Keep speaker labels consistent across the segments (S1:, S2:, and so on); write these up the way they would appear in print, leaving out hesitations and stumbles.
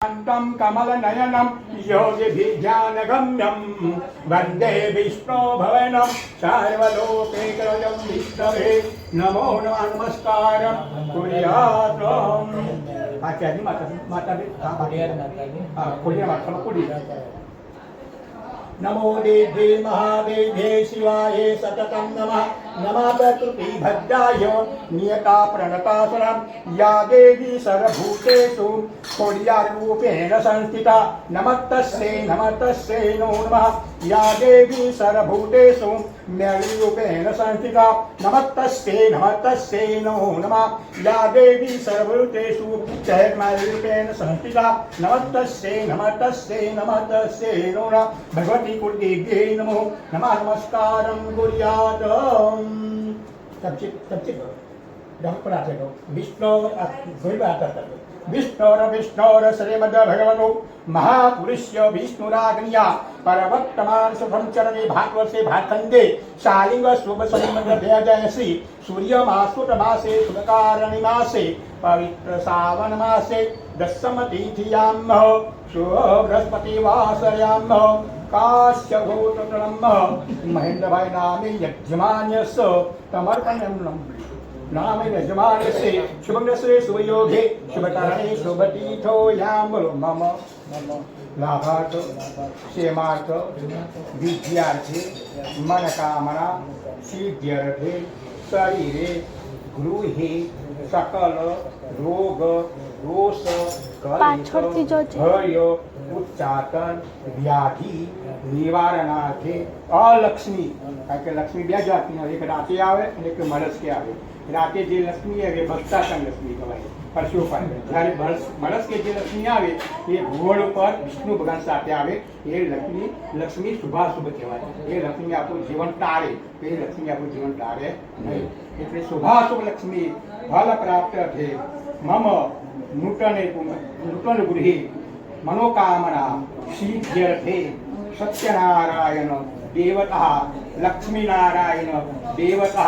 S1: शान्तं कमलनयनं योगिभिज्ञानगम्यं वन्दे विष्णो भवनं सर्वलोकैकराजं विष्णवे नमो नमस्कारं कुर्यात् आचार्य माता नमो देवे महादेवे शिवाय सततं नमः नमः प्रकृति भद्राय नियता प्रणतासुरं या देवी सर्वभूतेषु कोड्यारूपेण संस्थिता नमस्तस्यै नो नमः या देवी सर्वभूतेषु म्यालीरूपेण संस्थिता नमस्तस्यै नो नमः या देवी सर्वभूतेषु चैर्म्यालीरूपेण संस्थिता नमस्तस्यै नो नमः भगवती कुलदेव्यै नमो नमः नमस्कारं कुर्यात् सबसे डंपराचे को विष्णोर श्रीमद् भगवतो महापुरुष्य विष्णुराग्निया परवर्तमान शुभम चरणे भागवते भाखंडे शालिंग शुभ संबंध जयसी सूर्य मासुत मासे शुभकारणी मासे पवित्र सावन मासे दशम तिथियां शुभ बृहस्पति वासरयां काश्यभूततलं महेंद्र भाई नामे यजमान्यस्य तमर्पणं नामे यजमानस्य शुभंगस्य शुभयोगे शुभकरणे शुभतीथो यां मम लाभार्थ क्षेमार्थ विद्यार्थे मनकामना सिद्ध्यर्थे शरीरे गृहे सकल रोग दोष भय उच्चाटन व्याधि निवारणार्थे अलक्ष्मी કારણ કે લક્ષ્મી બે જાતની એક રાતે આવે અને એક મળસ્કે આવે રાતે જે લક્ષ્મી આવે ભક્તાસન લક્ષ્મી કહેવાય પરશુ પર જ્યારે મળસ્કે જે લક્ષ્મી આવે એ ભૂગોળ ઉપર વિષ્ણુ ભગવાન સાથે આવે એ લક્ષ્મી શુભાશુભ કહેવાય એ લક્ષ્મી આપણું જીવન ટાળે એ લક્ષ્મી આપણું જીવન ટાળે નહીં એટલે શુભાશુભ લક્ષ્મી ફલ પ્રાપ્ત છે મમ નૂતન ગૃહે मनोकामना सिद्ध्यर्थे सत्यनारायण देवता लक्ष्मीनारायण देवता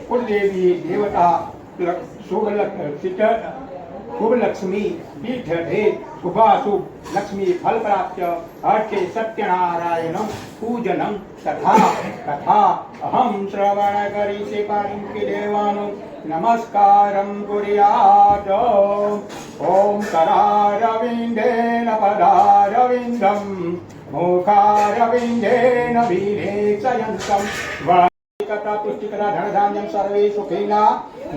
S1: कुलदेवी देवता शुभ लक्ष्मी तीर्थे शुभाशुभ लक्ष्मी फल प्राप्त अर्थे सत्यनारायण पूजनं तथा अहं श्रवण करिष्ये पाणिके देवानो नमस्कारं कुर्यात् ओम करारविन्देन पदारविन्दं मुखारविन्देन विरेचयन्तं वाकता पुष्टिकरा धनधान्यं सर्वे सुखिना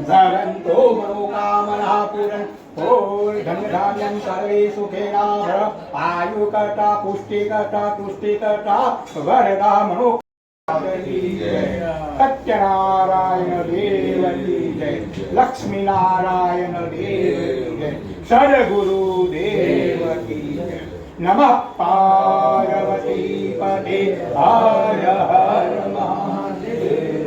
S1: धरन्तो मनोकामनाः पूरन्तु धनधान्यं सर्वे सुखिना आयुकता पुष्टिकता तुष्टिकता वरदा मनो सत्यनारायण देव की जय लक्ष्मी नारायण देव की जय सद्गुरु देव की जय नमः पार्वती पते हर हर महादेव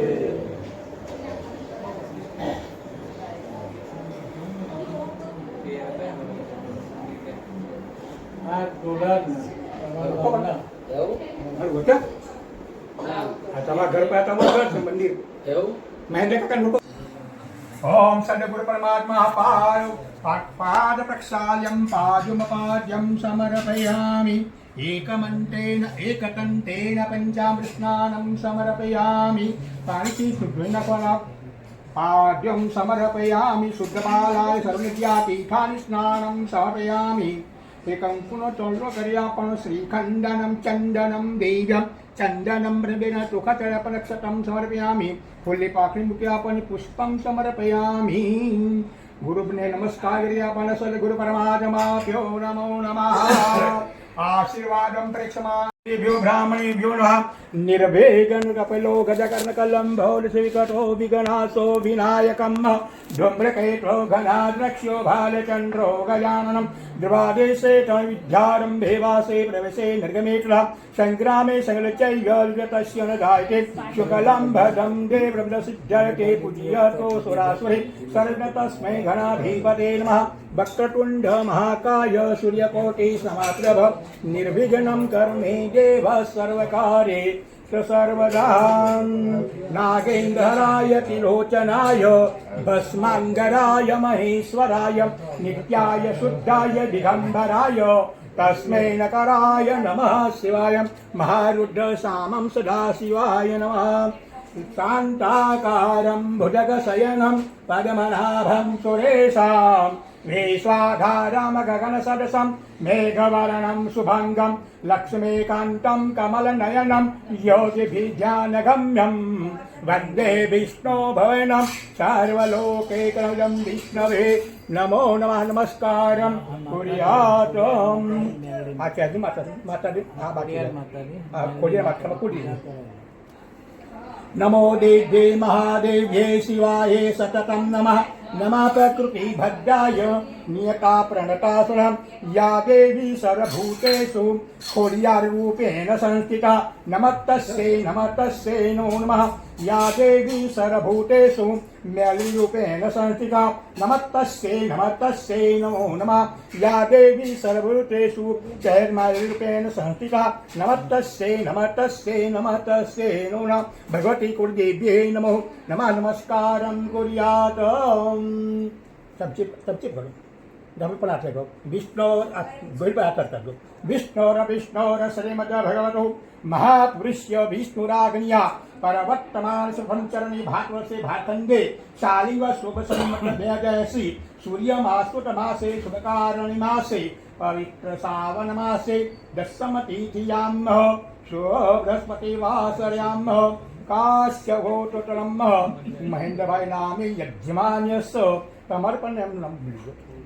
S1: घर पे आता मंदिर महेंद्र काका ओम सद्गुरु परमात्मा पाद प्रक्षाल्यं पादुमपाद्यं समर्पयामि एकमन्तेन एकतन्तेन पञ्चामृतस्नानं समर्पयामि पाणिति शुद्धेन पाद्यं समर्पयामि शुद्धपालाय सर्वनित्यातीर्थानि स्नानं समर्पयामि एकं पुनः श्रीखण्डनं चन्दनं देव्यं चंदनं मृदेन तुखतरपलक्षतं समर्पयामि फुल्लिपाखिं मुख्यापनि पुष्पं समर्पयामि गुरुभ्ये नमस्कार क्रियापन सद्गुरु परमात्माभ्यो नमो नमः आशीर्वादं प्रेक्षमाभ्यो ब्राह्मणेभ्यो नमः निर्भेगं कपिलो गजकर्णकलम्भो विकटो विघ्नासो विनायकं धूम्रकेतो घनाद्रक्ष्यो भालचन्द्रो गजाननं द्वादेशे विद्यारम्भे वासे प्रवेशे निर्गमेतः संग्रामे संगलचैर्यतस्य न जायते शुकलं भद्रं देवसिद्ध्यर्थे पूज्यतो सुरासुरे सर्वतस्मै गणाधिपते नमः वक्रतुण्ड महाकाय सूर्यकोटि समप्रभ निर्विघ्नं कर्मे देव सर्वकार्ये पवित्र सर्वदा नागेन्द्राय त्रिलोचनाय भस्मांगराय महेश्वराय नित्याय शुद्धाय दिगंबराय तस्मै नकराय नमः शिवाय महारुद्र सामं सदाशिवाय नमः शान्ताकारं भुजगशयनं पद्मनाभं सुरेशं विश्वाधारं गगनसदृशं मेघवर्णं शुभङ्गं लक्ष्मीकान्तं कमलनयनं योगिभिध्यानगम्यं वन्दे विष्णो भवनं सर्वलोकैकं विष्णवे नमो नमः नमस्कारं कुर्यात् आचार्य माता नमो देव्ये महादेव्ये शिवाय सततं नमः नमः प्रकृति भद्राय नियता प्रणतासुरं या देवी सर्वभूतेषु खोडियारूपेण संस्थिता नमस्तस्यै नो नमः या देवी सर्वभूतेषु म्यालिरूपेण संस्थिता नमस्तस्यै नमो नमः या देवी सर्वभूतेषु चैर्मालिरूपेण संस्थिता नमस्तस्यै नो नमः भगवती कुलदेव्यै नमो नमः नमस्कारं कुर्यात् सबसे करो डबल पर हाथ लगाओ गोल पर हाथ करता दो विष्णोर श्रीमद भगवतो महापुरुष्य विष्णुराग्निया परवर्तमान सुफंचरणी भागवते भातंगे शालिव शुभ संमतभ्यजयसी सूर्यमास्तुतमासे शुभकारणि मासे पवित्र सावन मासे दशमतिथियां बृहस्पति वासर्यां काश्यवोटतरं महेंद्र भाई नामे यजमान्यस्य समर्पणं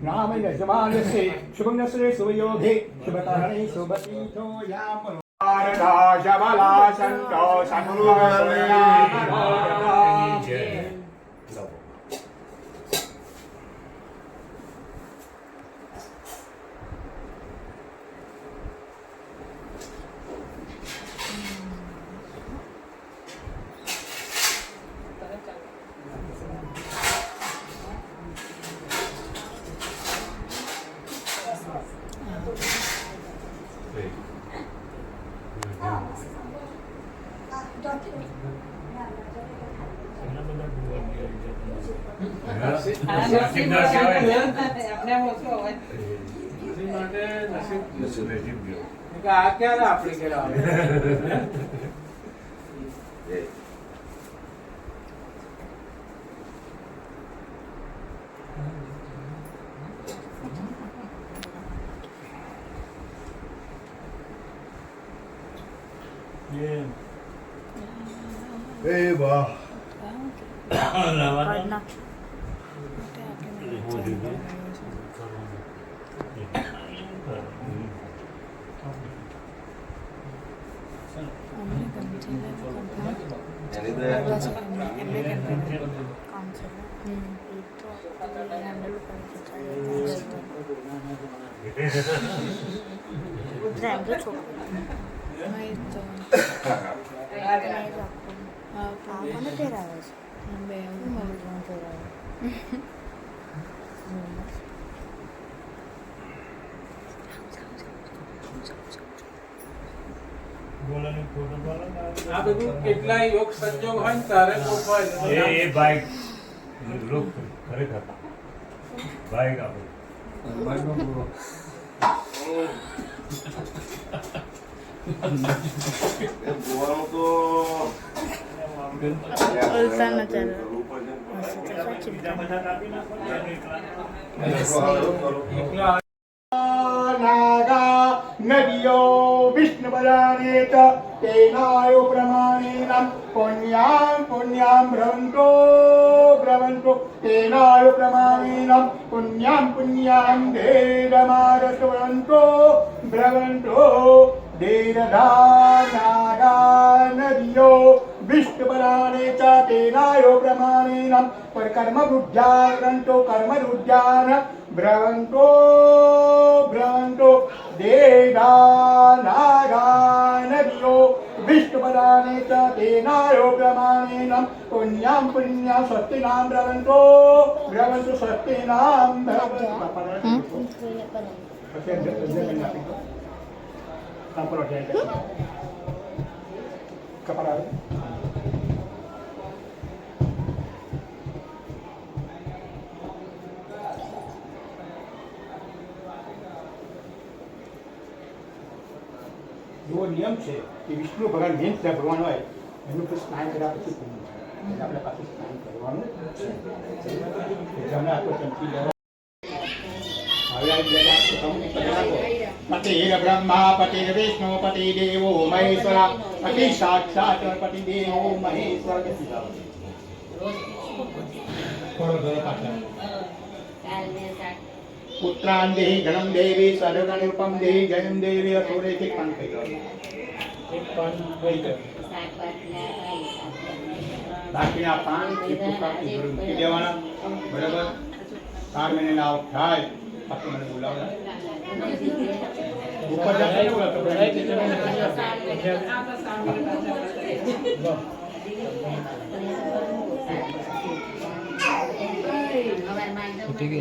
S1: नाम यजमानस्य शुभनश्रे शुभयोगे शुभकरणे शुभतीथो याम शबला संतोष
S2: આ બધું કેટલા યોગ સંજોગ હોય ને તારે
S3: એ બાઈક લોક ખરેખર બાઈક આપણે
S1: नदियो विष्णु बलाने च तेनायो प्रमाणेन पुण्यां ब्रवन्तो तेनायो प्रमाणेन पुण्यां ब्रवन्तो देरधानागा नदियो विष्णु बलाने च तेनायो प्रमाणेन पर कर्म रुद्यान ब्रवन्तो देदानागा नदियो विष्णुपदाने च तेनायो प्रमाणेन पुण्यां स्वस्तिनां ब्रवन्तो स्वस्तिनां ખબર આવે એવો નિયમ છે કે વિષ્ણુ ભગવાન મેન ભગવાન હોય એનું તો સ્નાન કર્યા પછી પૂરું થાય એટલે આપણે પાછું સ્નાન કરવાનું છે જમણા હાથો ચમકી લેવા હવે આ બધા તમને કરાવો પતિર બ્રહ્મા પતિર વિષ્ણુ પતિ દેવો મહેશ્વર પતિ સાક્ષાત પતિ દેવો મહેશ્વર કે સીધા થોડો થોડો પાછળ પુત્રાન દેહી ધનમ દેવી સર્વગણ રૂપમ દેહી જયમ દેવી અસુરેથી પણ થઈ ગયો એક પણ થઈ ગયો બાકીના 5 એ પુસ્તકની જરૂર મૂકી દેવાના બરાબર 4 મહિનાના આવ થાય પછી મને બોલાવજો ઉપર જશે ને બોલાવતો
S4: ठीक है